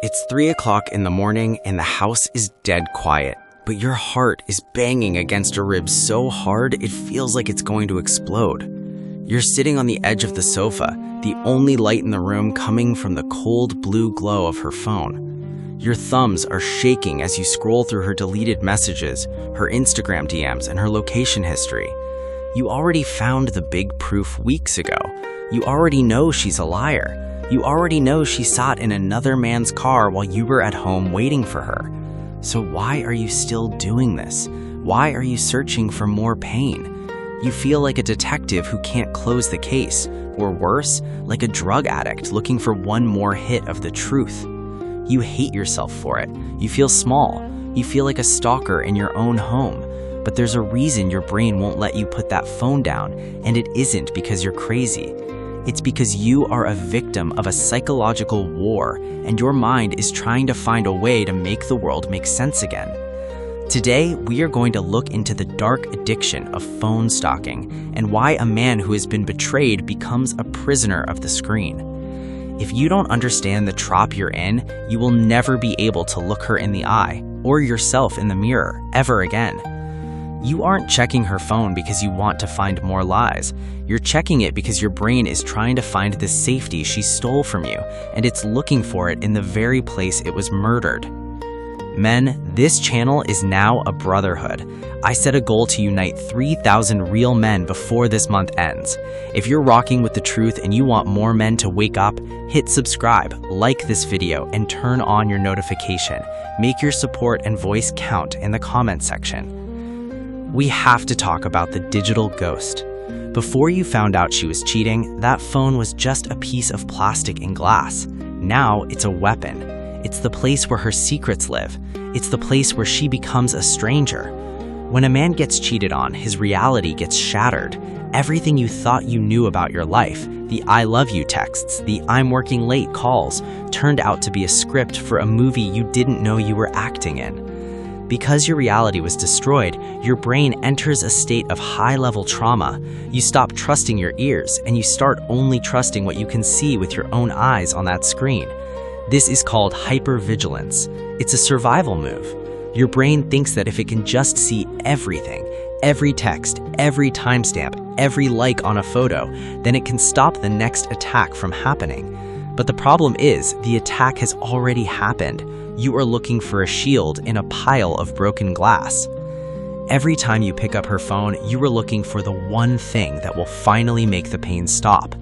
It's 3 o'clock in the morning and the house is dead quiet, but your heart is banging against your ribs so hard it feels like it's going to explode. You're sitting on the edge of the sofa, the only light in the room coming from the cold blue glow of her phone. Your thumbs are shaking as you scroll through her deleted messages, her Instagram DMs, and her location history. You already found the big proof weeks ago. You already know she's a liar. You already know she sat in another man's car while you were at home waiting for her. So why are you still doing this? Why are you searching for more pain? You feel like a detective who can't close the case, or worse, like a drug addict looking for one more hit of the truth. You hate yourself for it. You feel small. You feel like a stalker in your own home. But there's a reason your brain won't let you put that phone down, and it isn't because you're crazy. It's because you are a victim of a psychological war, and your mind is trying to find a way to make the world make sense again. Today, we are going to look into the dark addiction of phone stalking and why a man who has been betrayed becomes a prisoner of the screen. If you don't understand the trap you're in, you will never be able to look her in the eye or yourself in the mirror ever again. You aren't checking her phone because you want to find more lies. You're checking it because your brain is trying to find the safety she stole from you, and it's looking for it in the very place it was murdered. Men, this channel is now a brotherhood. I set a goal to unite 3,000 real men before this month ends. If you're rocking with the truth and you want more men to wake up, hit subscribe, like this video, and turn on your notification. Make your support and voice count in the comment section. We have to talk about the digital ghost. Before you found out she was cheating, that phone was just a piece of plastic and glass. Now it's a weapon. It's the place where her secrets live. It's the place where she becomes a stranger. When a man gets cheated on, his reality gets shattered. Everything you thought you knew about your life, the I love you texts, the I'm working late calls, turned out to be a script for a movie you didn't know you were acting in. Because your reality was destroyed, your brain enters a state of high-level trauma. You stop trusting your ears, and you start only trusting what you can see with your own eyes on that screen. This is called hyper-vigilance. It's a survival move. Your brain thinks that if it can just see everything, every text, every timestamp, every like on a photo, then it can stop the next attack from happening. But the problem is, the attack has already happened. You are looking for a shield in a pile of broken glass. Every time you pick up her phone, you are looking for the one thing that will finally make the pain stop.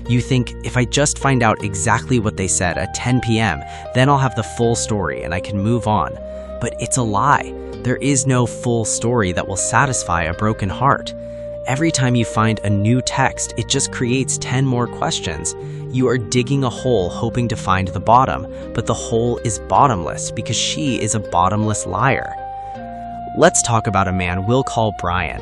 You think, if I just find out exactly what they said at 10 p.m., then I'll have the full story and I can move on. But it's a lie. There is no full story that will satisfy a broken heart. Every time you find a new text, it just creates 10 more questions. You are digging a hole hoping to find the bottom, but the hole is bottomless because she is a bottomless liar. Let's talk about a man we'll call Brian.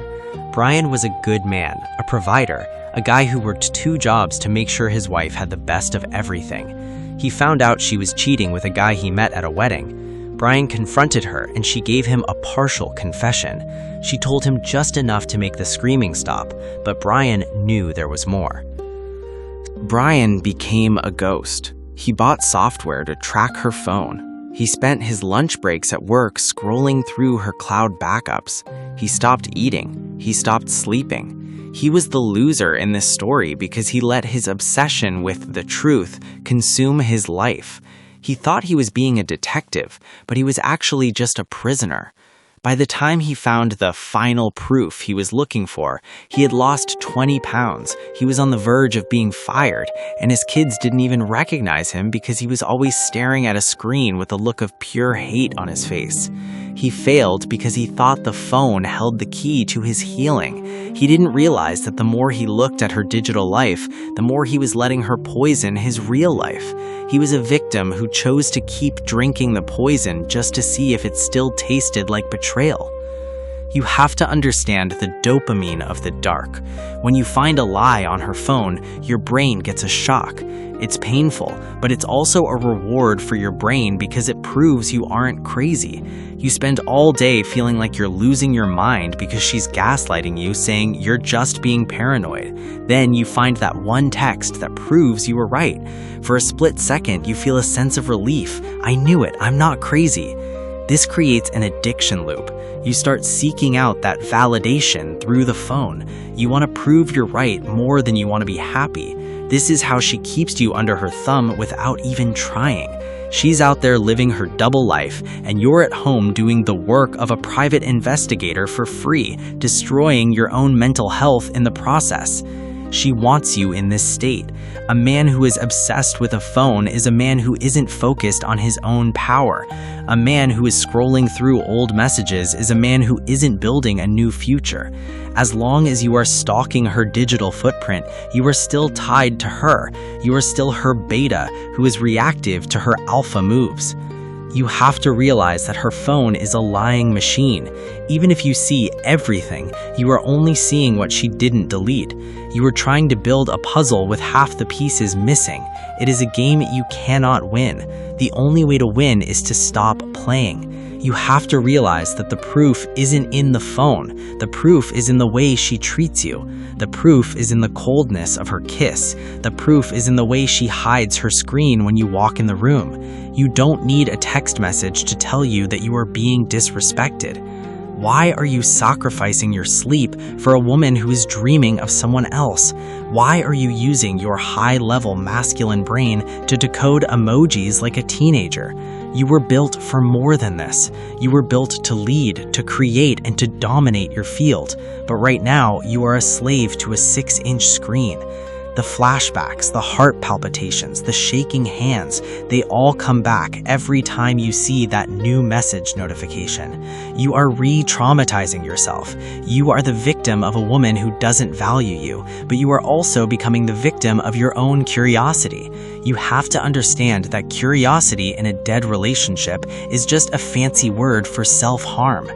Brian was a good man, a provider, a guy who worked 2 jobs to make sure his wife had the best of everything. He found out she was cheating with a guy he met at a wedding. Brian confronted her and she gave him a partial confession. She told him just enough to make the screaming stop, but Brian knew there was more. Brian became a ghost. He bought software to track her phone. He spent his lunch breaks at work scrolling through her cloud backups. He stopped eating. He stopped sleeping. He was the loser in this story because he let his obsession with the truth consume his life. He thought he was being a detective, but he was actually just a prisoner. By the time he found the final proof he was looking for, he had lost 20 pounds. He was on the verge of being fired, and his kids didn't even recognize him because he was always staring at a screen with a look of pure hate on his face. He failed because he thought the phone held the key to his healing. He didn't realize that the more he looked at her digital life, the more he was letting her poison his real life. He was a victim who chose to keep drinking the poison just to see if it still tasted like betrayal. You have to understand the dopamine of the dark. When you find a lie on her phone, your brain gets a shock. It's painful, but it's also a reward for your brain because it proves you aren't crazy. You spend all day feeling like you're losing your mind because she's gaslighting you, saying you're just being paranoid. Then you find that one text that proves you were right. For a split second, you feel a sense of relief. I knew it, I'm not crazy. This creates an addiction loop. You start seeking out that validation through the phone. You want to prove you're right more than you want to be happy. This is how she keeps you under her thumb without even trying. She's out there living her double life, and you're at home doing the work of a private investigator for free, destroying your own mental health in the process. She wants you in this state. A man who is obsessed with a phone is a man who isn't focused on his own power. A man who is scrolling through old messages is a man who isn't building a new future. As long as you are stalking her digital footprint, you are still tied to her. You are still her beta who is reactive to her alpha moves. You have to realize that her phone is a lying machine. Even if you see everything, you are only seeing what she didn't delete. You are trying to build a puzzle with half the pieces missing. It is a game you cannot win. The only way to win is to stop playing. You have to realize that the proof isn't in the phone. The proof is in the way she treats you. The proof is in the coldness of her kiss. The proof is in the way she hides her screen when you walk in the room. You don't need a text message to tell you that you are being disrespected. Why are you sacrificing your sleep for a woman who is dreaming of someone else? Why are you using your high-level masculine brain to decode emojis like a teenager? You were built for more than this. You were built to lead, to create, and to dominate your field. But right now, you are a slave to a 6-inch screen. The flashbacks, the heart palpitations, the shaking hands, they all come back every time you see that new message notification. You are re-traumatizing yourself. You are the victim of a woman who doesn't value you, but you are also becoming the victim of your own curiosity. You have to understand that curiosity in a dead relationship is just a fancy word for self-harm.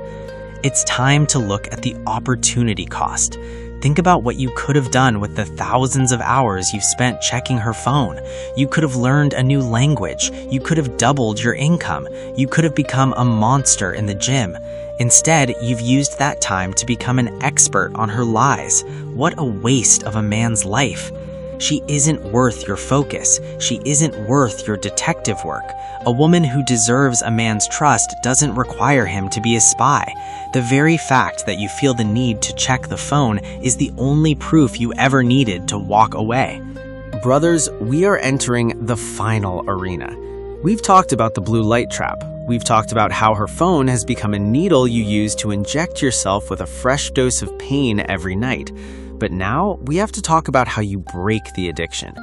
It's time to look at the opportunity cost. Think about what you could have done with the thousands of hours you've spent checking her phone. You could have learned a new language. You could have doubled your income. You could have become a monster in the gym. Instead, you've used that time to become an expert on her lies. What a waste of a man's life. She isn't worth your focus. She isn't worth your detective work. A woman who deserves a man's trust doesn't require him to be a spy. The very fact that you feel the need to check the phone is the only proof you ever needed to walk away. Brothers, we are entering the final arena. We've talked about the blue light trap. We've talked about how her phone has become a needle you use to inject yourself with a fresh dose of pain every night. But now, we have to talk about how you break the addiction.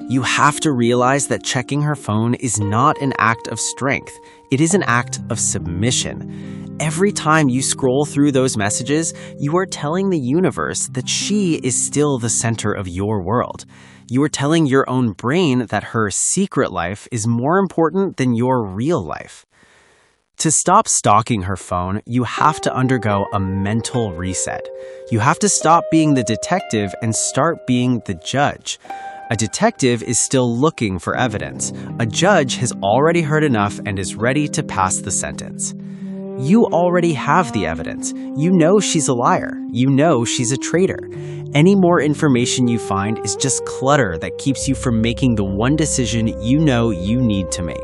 You have to realize that checking her phone is not an act of strength. It is an act of submission. Every time you scroll through those messages, you are telling the universe that she is still the center of your world. You are telling your own brain that her secret life is more important than your real life. To stop stalking her phone, you have to undergo a mental reset. You have to stop being the detective and start being the judge. A detective is still looking for evidence. A judge has already heard enough and is ready to pass the sentence. You already have the evidence. You know she's a liar. You know she's a traitor. Any more information you find is just clutter that keeps you from making the one decision you know you need to make.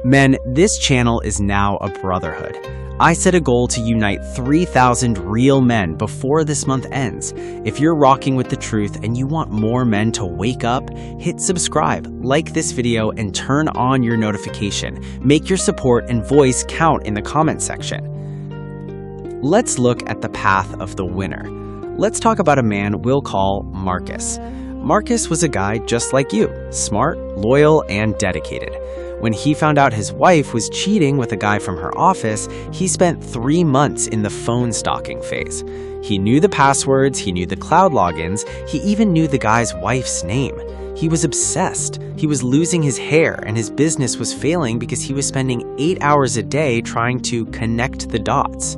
Men, this channel is now a brotherhood. I set a goal to unite 3,000 real men before this month ends. If you're rocking with the truth and you want more men to wake up, hit subscribe, like this video, and turn on your notification. Make your support and voice count in the comment section. Let's look at the path of the winner. Let's talk about a man we'll call Marcus. Marcus was a guy just like you, smart, loyal, and dedicated. When he found out his wife was cheating with a guy from her office, he spent 3 months in the phone stalking phase. He knew the passwords, he knew the cloud logins, he even knew the guy's wife's name. He was obsessed. He was losing his hair and his business was failing because he was spending 8 hours a day trying to connect the dots.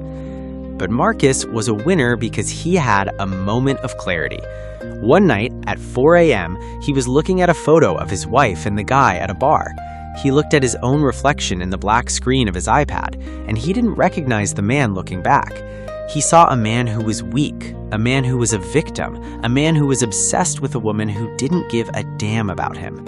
But Marcus was a winner because he had a moment of clarity. One night at 4 a.m., he was looking at a photo of his wife and the guy at a bar. He looked at his own reflection in the black screen of his iPad, and he didn't recognize the man looking back. He saw a man who was weak, a man who was a victim, a man who was obsessed with a woman who didn't give a damn about him.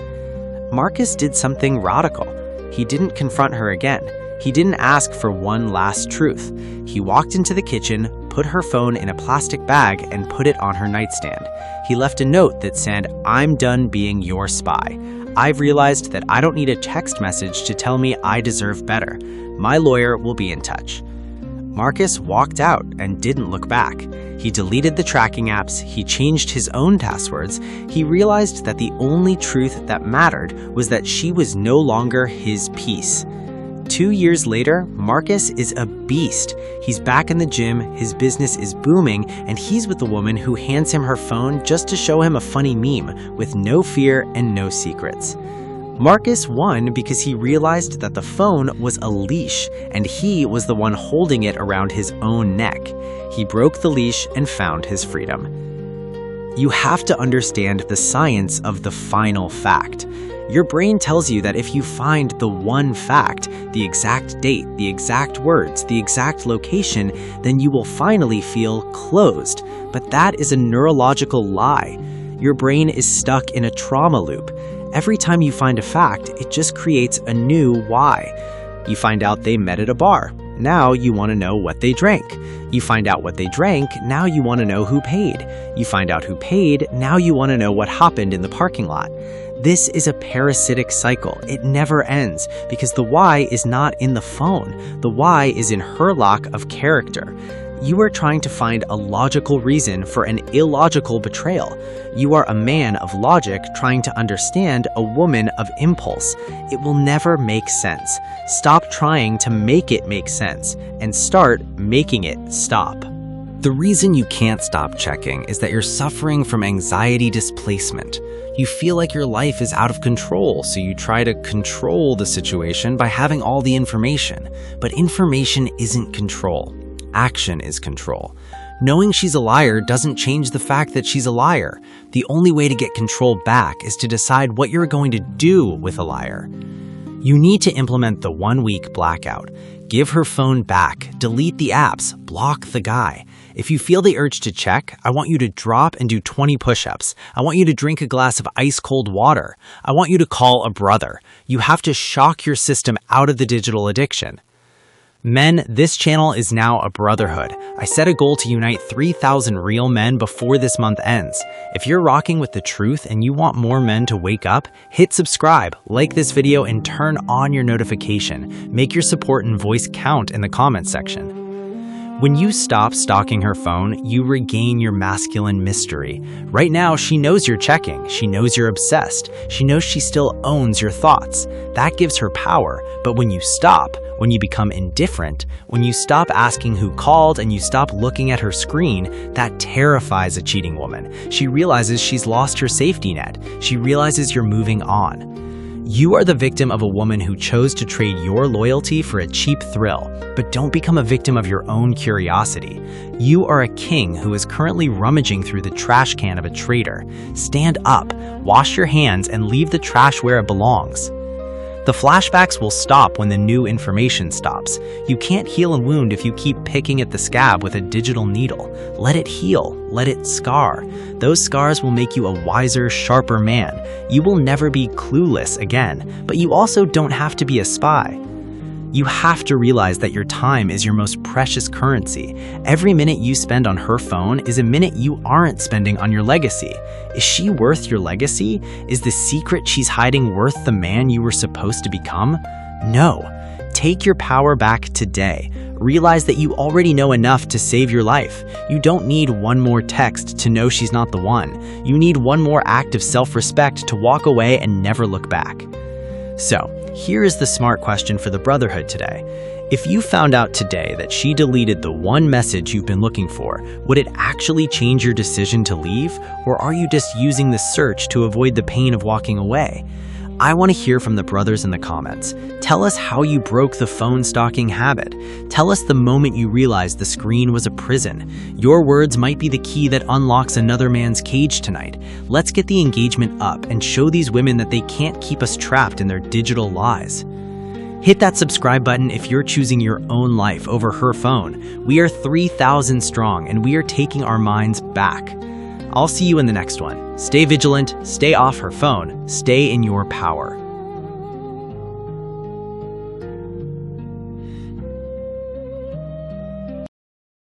Marcus did something radical. He didn't confront her again. He didn't ask for one last truth. He walked into the kitchen, put her phone in a plastic bag, and put it on her nightstand. He left a note that said, "I'm done being your spy. I've realized that I don't need a text message to tell me I deserve better. My lawyer will be in touch." Marcus walked out and didn't look back. He deleted the tracking apps, he changed his own passwords, he realized that the only truth that mattered was that she was no longer his piece. 2 years later, Marcus is a beast. He's back in the gym, his business is booming, and he's with the woman who hands him her phone just to show him a funny meme with no fear and no secrets. Marcus won because he realized that the phone was a leash, and he was the one holding it around his own neck. He broke the leash and found his freedom. You have to understand the science of the final fact. Your brain tells you that if you find the one fact, the exact date, the exact words, the exact location, then you will finally feel closed. But that is a neurological lie. Your brain is stuck in a trauma loop. Every time you find a fact, it just creates a new why. You find out they met at a bar. Now you want to know what they drank. You find out what they drank, now you want to know who paid. You find out who paid, now you want to know what happened in the parking lot. This is a parasitic cycle. It never ends because the why is not in the phone. The why is in her lack of character. You are trying to find a logical reason for an illogical betrayal. You are a man of logic trying to understand a woman of impulse. It will never make sense. Stop trying to make it make sense and start making it stop. The reason you can't stop checking is that you're suffering from anxiety displacement. You feel like your life is out of control, so you try to control the situation by having all the information. But information isn't control. Action is control. Knowing she's a liar doesn't change the fact that she's a liar. The only way to get control back is to decide what you're going to do with a liar. You need to implement the 1-week blackout. Give her phone back, delete the apps, block the guy. If you feel the urge to check, I want you to drop and do 20 push-ups. I want you to drink a glass of ice-cold water. I want you to call a brother. You have to shock your system out of the digital addiction. Men, this channel is now a brotherhood. I set a goal to unite 3,000 real men before this month ends. If you're rocking with the truth and you want more men to wake up, hit subscribe, like this video, and turn on your notification. Make your support and voice count in the comments section. When you stop stalking her phone, you regain your masculine mystery. Right now, she knows you're checking. She knows you're obsessed. She knows she still owns your thoughts. That gives her power. But when you stop, when you become indifferent, when you stop asking who called and you stop looking at her screen, that terrifies a cheating woman. She realizes she's lost her safety net. She realizes you're moving on. You are the victim of a woman who chose to trade your loyalty for a cheap thrill, but don't become a victim of your own curiosity. You are a king who is currently rummaging through the trash can of a traitor. Stand up, wash your hands, and leave the trash where it belongs. The flashbacks will stop when the new information stops. You can't heal a wound if you keep picking at the scab with a digital needle. Let it heal. Let it scar. Those scars will make you a wiser, sharper man. You will never be clueless again, but you also don't have to be a spy. You have to realize that your time is your most precious currency. Every minute you spend on her phone is a minute you aren't spending on your legacy. Is she worth your legacy? Is the secret she's hiding worth the man you were supposed to become? No. Take your power back today. Realize that you already know enough to save your life. You don't need one more text to know she's not the one. You need one more act of self-respect to walk away and never look back. So, here is the smart question for the Brotherhood today. If you found out today that she deleted the one message you've been looking for, would it actually change your decision to leave? Or are you just using the search to avoid the pain of walking away? I want to hear from the brothers in the comments. Tell us how you broke the phone stalking habit. Tell us the moment you realized the screen was a prison. Your words might be the key that unlocks another man's cage tonight. Let's get the engagement up and show these women that they can't keep us trapped in their digital lies. Hit that subscribe button if you're choosing your own life over her phone. We are 3,000 strong and we are taking our minds back. I'll see you in the next one. Stay vigilant, stay off her phone, stay in your power.